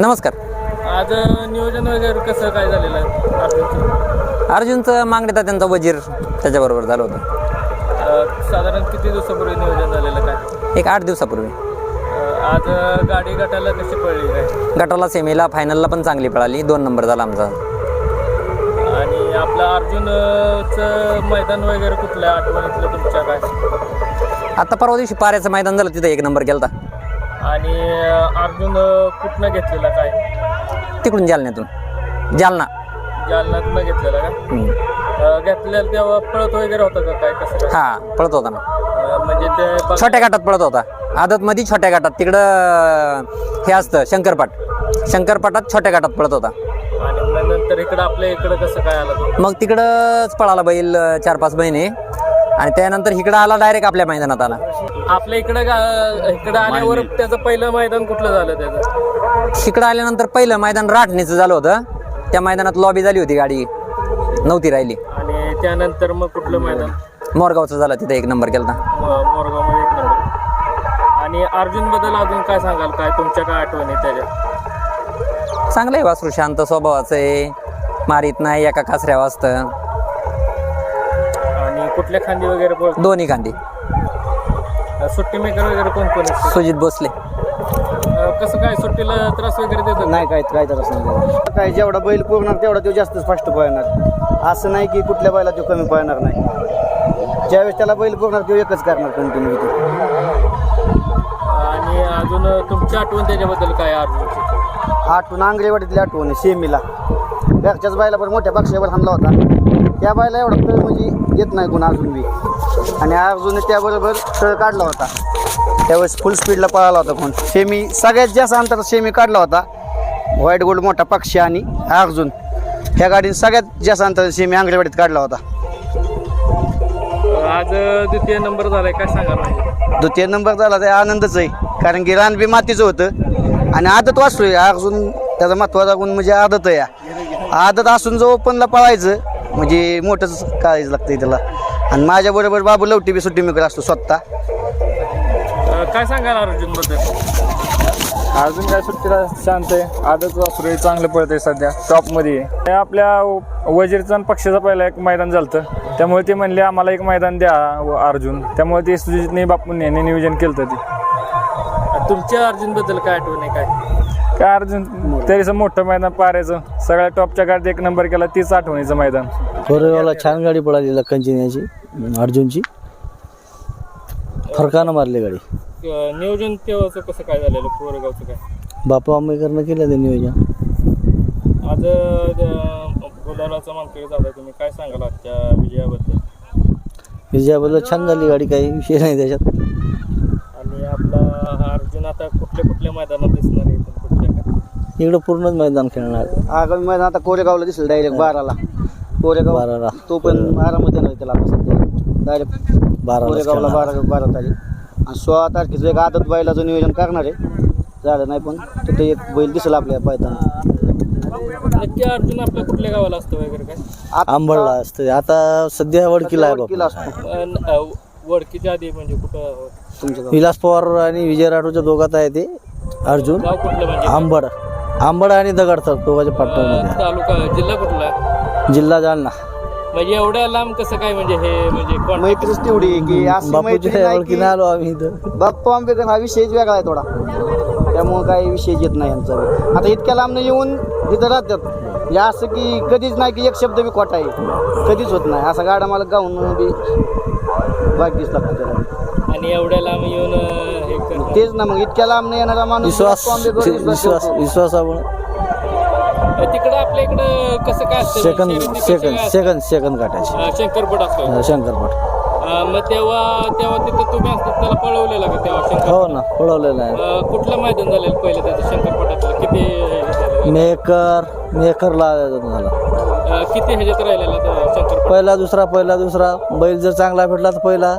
नमस्कार. आज नियोजन वगैरे कसं काय झालेलं आहे अर्जुनचं मागण्यात त्यांचा वजीर त्याच्याबरोबर झालं होतं. साधारण किती दिवसापूर्वी नियोजन झालेलं काय? एक 8 दिवसापूर्वी. आज गाडी गटाला कशी पडली काय? गटाला सेमीला फायनलला पण चांगली पळाली. 2 नंबर झाला आमचा. आणि आपलं अर्जुनचं मैदान वगैरे कुठलं आठवणीतलं तुमच्या काय? आता परवा दिवशी पाऱ्याचं मैदान झालं, तिथं 1 नंबर गेलता. आणि अर्जुन कुठनं घेतलेला काय? तिकडून जालन्यातून. जालन्यातनं घेतलेला का? घेतलेलं तेव्हा पळत वगैरे होतं का काय? कसं काय? हा, पळत होता ना. म्हणजे ते छोट्या गटात पळत होता. आदतमध्ये छोट्या गटात. तिकडं हे असतं शंकरपाटात छोट्या गटात पळत होता. आणि मग नंतर इकडं आपल्या इकडं कसं काय आलं तो? मग तिकडंच पळाला बैल 4-5 महिने. आणि त्यानंतर इकडं आला, डायरेक्ट आपल्या मैदानात आला. आपल्या इकडं आल्यावर त्याचं पहिलं मैदान कुठलं झालं त्याचं? इकडं आल्यानंतर पहिलं मैदान राठणीचं झालं होतं. त्या मैदानात लॉबी झाली होती, गाडी नव्हती राहिली. आणि त्यानंतर मग कुठलं मैदान? मोरगावचं झालं, तिथं 1 नंबर केलता. मोरगावमध्ये 1 नंबर. आणि अर्जुन बद्दल अजून काय सांगाल? काय तुमच्या काय आठवणी त्याच्या? चांगलं आहे वासरू, शांत स्वभावाचं आहे, मारीत नाही, एका कासऱ्या वाजतं. आणि कुठल्या खांदी वगैरे पळतो? दोन्ही खांदी. सुट्टी मेकर वगैरे कोण कोण असतं? सुजित भोसले. कसं काय सुट्टीला त्रास वगैरे देतो? नाही, काय त्रास नाही. काय जेवढा बैल पुरणार तेवढा तो जास्त फास्ट पळणार. असं नाही की कुठल्या बैला तो कमी पळणार नाही. ज्यावेळेस त्याला बैल पुरणार तो एकच करणार कंटिन्यू. आणि अजून तुमची आठवण त्याच्याबद्दल काय अर्जुनची? आठवण आंगरेवाडीतली आठवण आहे. सेमीला घरच्याच बायला पण मोठ्या पक्षावर हाणला होता. त्या बायला एवढा तळ म्हणजे येत नाही कोण अजून बी. आणि अर्जुन त्याबरोबर तळ काढला होता. त्यावेळेस फुल स्पीडला पळाला होता कोण. सेमी सगळ्यात जास्त अंतरात सेमी काढला होता व्हाईट गोल्ड मोठा पक्षी आणि अर्जुन. ह्या गाडीने सगळ्यात जास्त अंतरात सेमी आंगरेवाडीत काढला होता. आज द्वितीय नंबर झालाय, काय सांगा? नाही, द्वितीय नंबर झाला तर आनंदच आहे. कारण की रान बी मातीचं होतं आणि आदत वाचतोय अर्जुन. त्याचा महत्त्वाचा गुण म्हणजे आदत आहे. आदत असून जो ओपनला पळायचं म्हणजे मोठंच काळायचं लागतंय त्याला. आणि माझ्याबरोबर बाबू लवटी बी सुट्टी मेकर असतो स्वतः. काय सांगाल अर्जुन बद्दल? अजून काय सुट्टीला शांत आहे, आदत वासरू आहे, चांगलं पळतंय, सध्या टॉपमध्ये आहे. आपल्या वजीरचा आणि पक्षाचा पहिला एक मैदान झालं, त्यामुळे ते म्हणले आम्हाला एक मैदान द्या अर्जुन. त्यामुळे ते सुजितने बापून यांनी नियोजन केलं ते. तुमच्या अर्जुन बद्दल काय आठवण आहे? काय अर्जुन तरीच मोठं मैदान पारायचं, सगळ्या टॉपच्या गाडीत 1 नंबर केला, तीच आठवणीचं मैदान. कोरेगावला छान गाडी पळाली लखनची अर्जुनची, फरकानं मारली गाडी. नियोजन तेव्हाचं कसं काय झालेलं कोरेगावचं काय? बापू आंबेकरनं केलं ते नियोजन. आज गुलालाचा मानकरी झाला, तुम्ही काय सांगाल आजच्या विजयाबद्दल? विजयाबद्दल छान झाली गाडी, काही विषय नाही त्याच्यात. आणि आपला अर्जुन आता कुठल्या मैदानात दिसणार आहे? कुठल्या काय इकडं पूर्णच मैदान खेळणार. आगामी मैदान आता कोरेगावला दिसेल डायरेक्ट 12ला. कोरेगाव 12ला तो पण आरामात येणार त्याला सध्या. डायरेक्ट 12ला कोरेगावला 12 तारीख. आणि 16 तारखेचं एक आदत बैलाचं नियोजन करणार आहे. झालं नाही पण तिथे एक बैल दिसेल आपल्या पायताना. नक्की अर्जुन आपल्या कुठल्या गावाला असतो वगैरे काय? आंबळला असतं आता सध्या वडकीला आहे वडकीला बापू. असतो. वडकीच्या आधी म्हणजे कुठं? तुमच्या विलास पवार आणि विजय राठोडच्या दोघात आहे ते अर्जुन. गाव कुठलं म्हणजे? आंबड आणि दगडथर दोघांच्या पाठवमध्ये. तालुका जिल्हा कुठला? जिल्हा जालना. म्हणजे एवढ्या लांब कसं काय? म्हणजे हे म्हणजे कोण? मैत्रीच तेवढी आहे की अशी मैत्री बापूच्या नाही ओळखीने की आलो आम्ही इथं. बाप्पा आंबेकर हा विषयच वेगळा आहे थोडा. त्यामुळे काही विषय येत नाही यांचा. आता इतक्या लांबनं येऊन तिथं राहतात या असं की कधीच नाही की एक शब्द बी खोटा आहे, कधीच होत नाही. असा गाडा मला गाऊन बी बाकीच लागतं त्याला. आणि एवढ्या लांब येऊन हे करणं. तेच ना, मग इतक्या लांबनं येणारा माणूस बाप्पा आंबेकर विश्वास आपण तिकडं आपल्या इकडं कसं काय असतं? सेकंद काटायचे शंकरपट असतो. शंकरपट. मग तेव्हा तिथं तुम्ही असतात त्याला पळवलेलं का तेव्हा शंकर? हो ना, पळवलेलं आहे. कुठलं मैदान झालेलं पहिलं त्याचं शंकरपटातलं? किती मेकरला झाला. किती ह्याच्यात राहिलेला शंकर? पहिला दुसरा बैल जर चांगला भेटला तर पहिला.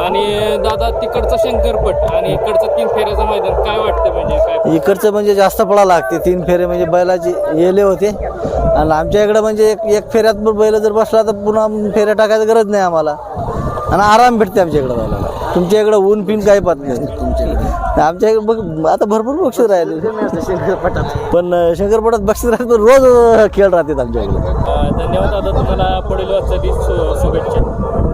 आणि दादा तिकडचा शंकरपट आणि इकडचं 3 फेऱ्याचं मैदान काय वाटतं? म्हणजे काय इकडचं म्हणजे जास्त पळा लागते. 3 फेरे म्हणजे बैलाची येले होते. आणि आमच्या इकडं म्हणजे एक फेऱ्यात बैल जर बसला तर पुन्हा फेऱ्या टाकायची गरज नाही आम्हाला. आणि आराम भेटते आमच्या इकडं बैलाला. तुमच्या इकडं ऊन पिन काही पाहत नाही तुमच्या इकडे. आमच्या इकडे बघ आता भरपूर बक्षीस राहिले शंकरपटात पण शंकरपटात बक्षीस राहते पण रोज खेळ राहतात आमच्या इकडे धन्यवाद दादा, तुम्हाला पुढील वाटचालीस शुभेच्छा.